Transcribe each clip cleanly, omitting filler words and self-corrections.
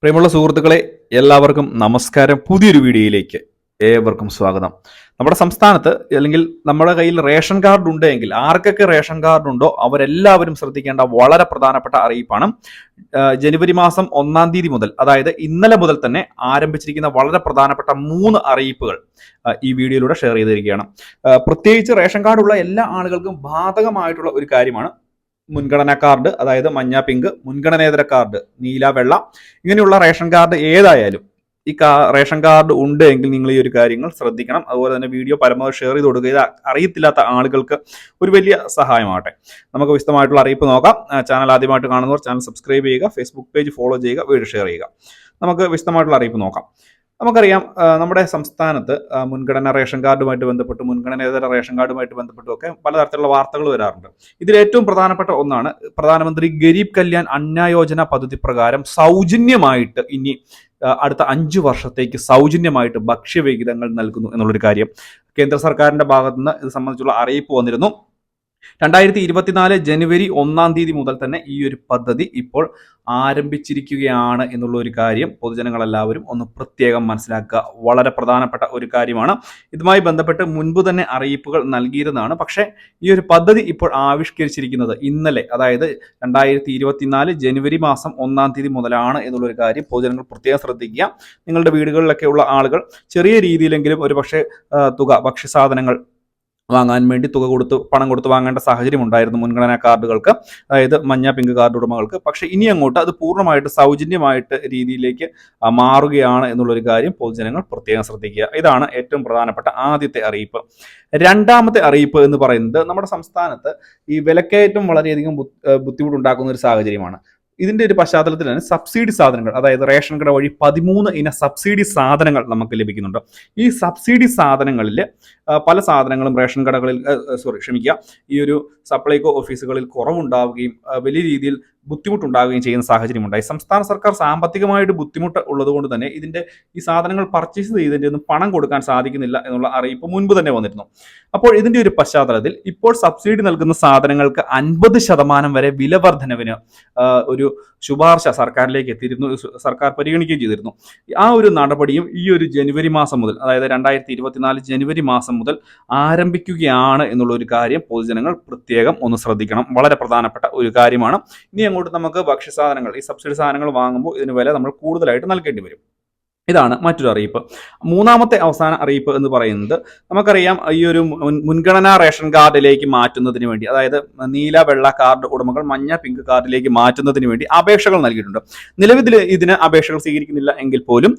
പ്രിയമുള്ള സുഹൃത്തുക്കളെ, എല്ലാവർക്കും നമസ്കാരം. പുതിയൊരു വീഡിയോയിലേക്ക് ഏവർക്കും സ്വാഗതം. നമ്മുടെ സംസ്ഥാനത്ത് അല്ലെങ്കിൽ നമ്മുടെ കയ്യിൽ റേഷൻ കാർഡ് ഉണ്ടെങ്കിൽ ആർക്കൊക്കെ റേഷൻ കാർഡ് ഉണ്ടോ അവരെല്ലാവരും ശ്രദ്ധിക്കേണ്ട വളരെ പ്രധാനപ്പെട്ട അറിയിപ്പാണ്. ജനുവരി മാസം 1-ാം തീയതി മുതൽ, അതായത് ഇന്നലെ മുതൽ തന്നെ ആരംഭിച്ചിരിക്കുന്ന വളരെ പ്രധാനപ്പെട്ട 3 അറിയിപ്പുകൾ ഈ വീഡിയോയിലൂടെ ഷെയർ ചെയ്തിരിക്കുകയാണ്. പ്രത്യേകിച്ച് റേഷൻ കാർഡുള്ള എല്ലാ ആളുകൾക്കും ബാധകമായിട്ടുള്ള ഒരു കാര്യമാണ് മുൻഗണനാ കാർഡ്, അതായത് മഞ്ഞ പിങ്ക്, മുൻഗണനേതര കാർഡ് നീല വെള്ള. ഇങ്ങനെയുള്ള റേഷൻ കാർഡ് ഏതായാലും ഈ റേഷൻ കാർഡ് ഉണ്ട് എങ്കിൽ നിങ്ങൾ ഈ ഒരു കാര്യങ്ങൾ ശ്രദ്ധിക്കണം. അതുപോലെ തന്നെ വീഡിയോ പരമാവധി ഷെയർ ചെയ്ത് കൊടുക്കുക. ഇത് അറിയത്തില്ലാത്ത ആളുകൾക്ക് ഒരു വലിയ സഹായമാകട്ടെ. നമുക്ക് വിശദമായിട്ടുള്ള അറിയിപ്പ് നോക്കാം. ചാനൽ ആദ്യമായിട്ട് കാണുന്നവർ ചാനൽ സബ്സ്ക്രൈബ് ചെയ്യുക, ഫേസ്ബുക്ക് പേജ് ഫോളോ ചെയ്യുക, വീഡിയോ ഷെയർ ചെയ്യുക. നമുക്ക് വിശദമായിട്ടുള്ള അറിയിപ്പ് നോക്കാം. നമുക്കറിയാം, നമ്മുടെ സംസ്ഥാനത്ത് മുൻഗണന റേഷൻ കാർഡുമായിട്ട് ബന്ധപ്പെട്ട്, മുൻഗണനേതര റേഷൻ കാർഡുമായിട്ട് ബന്ധപ്പെട്ടുമൊക്കെ പലതരത്തിലുള്ള വാർത്തകൾ വരാറുണ്ട്. ഇതിൽ ഏറ്റവും പ്രധാനപ്പെട്ട ഒന്നാണ് പ്രധാനമന്ത്രി ഗരീബ് കല്യാൺ അന്ന യോജന പദ്ധതി പ്രകാരം സൗജന്യമായിട്ട് ഇനി അടുത്ത 5 വർഷത്തേക്ക് സൗജന്യമായിട്ട് ഭക്ഷ്യവിഹിതങ്ങൾ നൽകുന്നു എന്നുള്ളൊരു കാര്യം കേന്ദ്ര സർക്കാരിന്റെ ഭാഗത്തുനിന്ന് ഇത് സംബന്ധിച്ചുള്ള അറിയിപ്പ് വന്നിരുന്നു. 2024 ജനുവരി 1-ാം തീയതി മുതൽ തന്നെ ഈ ഒരു പദ്ധതി ഇപ്പോൾ ആരംഭിച്ചിരിക്കുകയാണ് എന്നുള്ള ഒരു കാര്യം പൊതുജനങ്ങളെല്ലാവരും ഒന്ന് പ്രത്യേകം മനസ്സിലാക്കുക. വളരെ പ്രധാനപ്പെട്ട ഒരു കാര്യമാണ്. ഇതുമായി ബന്ധപ്പെട്ട് മുൻപ് തന്നെ അറിയിപ്പുകൾ നൽകിയിരുന്നതാണ്. പക്ഷേ ഈ ഒരു പദ്ധതി ഇപ്പോൾ ആവിഷ്കരിച്ചിരിക്കുന്നത് ഇന്നലെ, അതായത് 2024 ജനുവരി മാസം 1-ാം തീയതി മുതലാണ് എന്നുള്ളൊരു കാര്യം പൊതുജനങ്ങൾ പ്രത്യേകം ശ്രദ്ധിക്കുക. നിങ്ങളുടെ വീടുകളിലൊക്കെ ഉള്ള ആളുകൾ ചെറിയ രീതിയിലെങ്കിലും ഒരു പക്ഷേ തുക ഭക്ഷ്യസാധനങ്ങൾ വാങ്ങാൻ വേണ്ടി പണം കൊടുത്ത് വാങ്ങേണ്ട സാഹചര്യം ഉണ്ടായിരുന്നു മുൻഗണനാ കാർഡുകൾക്ക്, അതായത് മഞ്ഞ പിങ്ക് കാർഡ് ഉടമകൾക്ക്. പക്ഷേ ഇനി അങ്ങോട്ട് അത് പൂർണ്ണമായിട്ട് സൗജന്യമായിട്ട് രീതിയിലേക്ക് മാറുകയാണ് എന്നുള്ളൊരു കാര്യം പൊതുജനങ്ങൾ പ്രത്യേകം ശ്രദ്ധിക്കുക. ഇതാണ് ഏറ്റവും പ്രധാനപ്പെട്ട ആദ്യത്തെ അറിയിപ്പ്. രണ്ടാമത്തെ അറിയിപ്പ് എന്ന് പറയുന്നത്, നമ്മുടെ സംസ്ഥാനത്ത് ഈ വിലക്കയറ്റം വളരെയധികം ബുദ്ധിമുട്ടുണ്ടാക്കുന്ന ഒരു സാഹചര്യമാണ്. ഇതിന്റെ ഒരു പശ്ചാത്തലത്തിലാണ് സബ്സിഡി സാധനങ്ങൾ, അതായത് റേഷൻ കട വഴി 13 ഇന സബ്സിഡി സാധനങ്ങൾ നമുക്ക് ലഭിക്കുന്നുണ്ട്. ഈ സബ്സിഡി സാധനങ്ങളിൽ പല സാധനങ്ങളും റേഷൻ കടകളിൽ ഈ ഒരു സപ്ലൈകോ ഓഫീസുകളിൽ കുറവുണ്ടാവുകയും വലിയ രീതിയിൽ ബുദ്ധിമുട്ടുണ്ടാവുകയും ചെയ്യുന്ന സാഹചര്യമുണ്ടായി. സംസ്ഥാന സർക്കാർ സാമ്പത്തികമായിട്ട് ബുദ്ധിമുട്ട് ഉള്ളതുകൊണ്ട് തന്നെ ഈ സാധനങ്ങൾ പർച്ചേസ് ചെയ്തതിൻ്റെ ഒന്നും പണം കൊടുക്കാൻ സാധിക്കുന്നില്ല എന്നുള്ള അറിയിപ്പ് മുൻപ് തന്നെ വന്നിരുന്നു. അപ്പോൾ ഇതിന്റെ ഒരു പശ്ചാത്തലത്തിൽ ഇപ്പോൾ സബ്സിഡി നൽകുന്ന സാധനങ്ങൾക്ക് 50% വരെ വില വർധനവിന് ഒരു ശുപാർശ സർക്കാരിലേക്ക് എത്തിയിരുന്നു, സർക്കാർ പരിഗണിക്കുകയും ചെയ്തിരുന്നു. ആ ഒരു നടപടിയും ഈ ഒരു ജനുവരി മാസം മുതൽ, അതായത് 2024 ജനുവരി മാസം മുതൽ ആരംഭിക്കുകയാണ് എന്നുള്ള ഒരു കാര്യം പൊതുജനങ്ങൾ പ്രത്യേകം ഒന്ന് ശ്രദ്ധിക്കണം. വളരെ പ്രധാനപ്പെട്ട ഒരു കാര്യമാണ്. ഇനി അങ്ങോട്ട് നമുക്ക് ഭക്ഷ്യസാധനങ്ങൾ, ഈ സബ്സിഡി സാധനങ്ങൾ വാങ്ങുമ്പോൾ ഇതിന് വില നമ്മൾ കൂടുതലായിട്ട് നൽകേണ്ടി വരും. ഇതാണ് മറ്റൊരു അറിയിപ്പ്. മൂന്നാമത്തെ അവസാന അറിയിപ്പ് എന്ന് പറയുന്നത്, നമുക്കറിയാം ഈ ഒരു മുൻഗണനാ റേഷൻ കാർഡിലേക്ക് മാറ്റുന്നതിന് വേണ്ടി, അതായത് നീല വെള്ള കാർഡ് ഉടമകൾ മഞ്ഞ പിങ്ക് കാർഡിലേക്ക് മാറ്റുന്നതിന് വേണ്ടി അപേക്ഷകൾ നൽകിയിട്ടുണ്ട്. നിലവിൽ ഇതിന് അപേക്ഷകൾ സ്വീകരിക്കുന്നില്ല എങ്കിൽ പോലും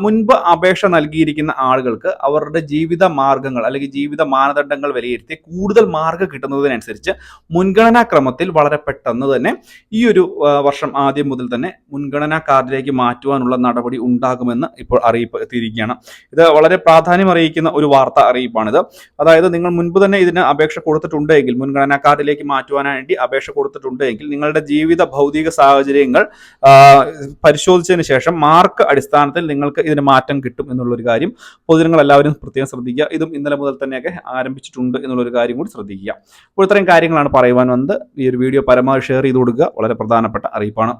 മുൻപ് അപേക്ഷ നൽകിയിരിക്കുന്ന ആളുകൾക്ക് അവരുടെ ജീവിത മാർഗങ്ങൾ അല്ലെങ്കിൽ ജീവിത മാനദണ്ഡങ്ങൾ വിലയിരുത്തി കൂടുതൽ മാർഗ്ഗം കിട്ടുന്നതിനനുസരിച്ച് മുൻഗണനാ ക്രമത്തിൽ വളരെ പെട്ടെന്ന് തന്നെ ഈ ഒരു വർഷം ആദ്യം മുതൽ തന്നെ മുൻഗണനാ കാർഡിലേക്ക് മാറ്റുവാനുള്ള നടപടി ഉണ്ടാകുമെന്ന് ഇപ്പോൾ അറിയിപ്പ് എത്തിയിരിക്കുകയാണ്. ഇത് വളരെ പ്രാധാന്യം അറിയിക്കുന്ന ഒരു വാർത്താ അറിയിപ്പാണിത്. അതായത് നിങ്ങൾ മുൻപ് തന്നെ ഇതിന് അപേക്ഷ കൊടുത്തിട്ടുണ്ടെങ്കിൽ, മുൻഗണനാ കാർഡിലേക്ക് മാറ്റുവാനായിട്ട് അപേക്ഷ കൊടുത്തിട്ടുണ്ടെങ്കിൽ നിങ്ങളുടെ ജീവിത ഭൗതിക സാഹചര്യങ്ങൾ പരിശോധിച്ചതിന് ശേഷം മാർക്ക് അടിസ്ഥാനത്തിൽ നിങ്ങൾക്ക് ഇതിന് മാറ്റം കിട്ടും എന്നുള്ളൊരു കാര്യം പൊതുജനങ്ങൾ എല്ലാവരും പ്രത്യേകം ശ്രദ്ധിക്കുക. ഇതും ഇന്നലെ മുതൽ തന്നെയൊക്കെ ആരംഭിച്ചിട്ടുണ്ട് എന്നുള്ളൊരു കാര്യം കൂടി ശ്രദ്ധിക്കുക. അപ്പോൾ ഇത്രയും കാര്യങ്ങളാണ് പറയുവാൻ വന്നത്. ഈ ഒരു വീഡിയോ പരമാവധി ഷെയർ ചെയ്ത് കൊടുക്കുക. വളരെ പ്രധാനപ്പെട്ട അറിയിപ്പാണ്.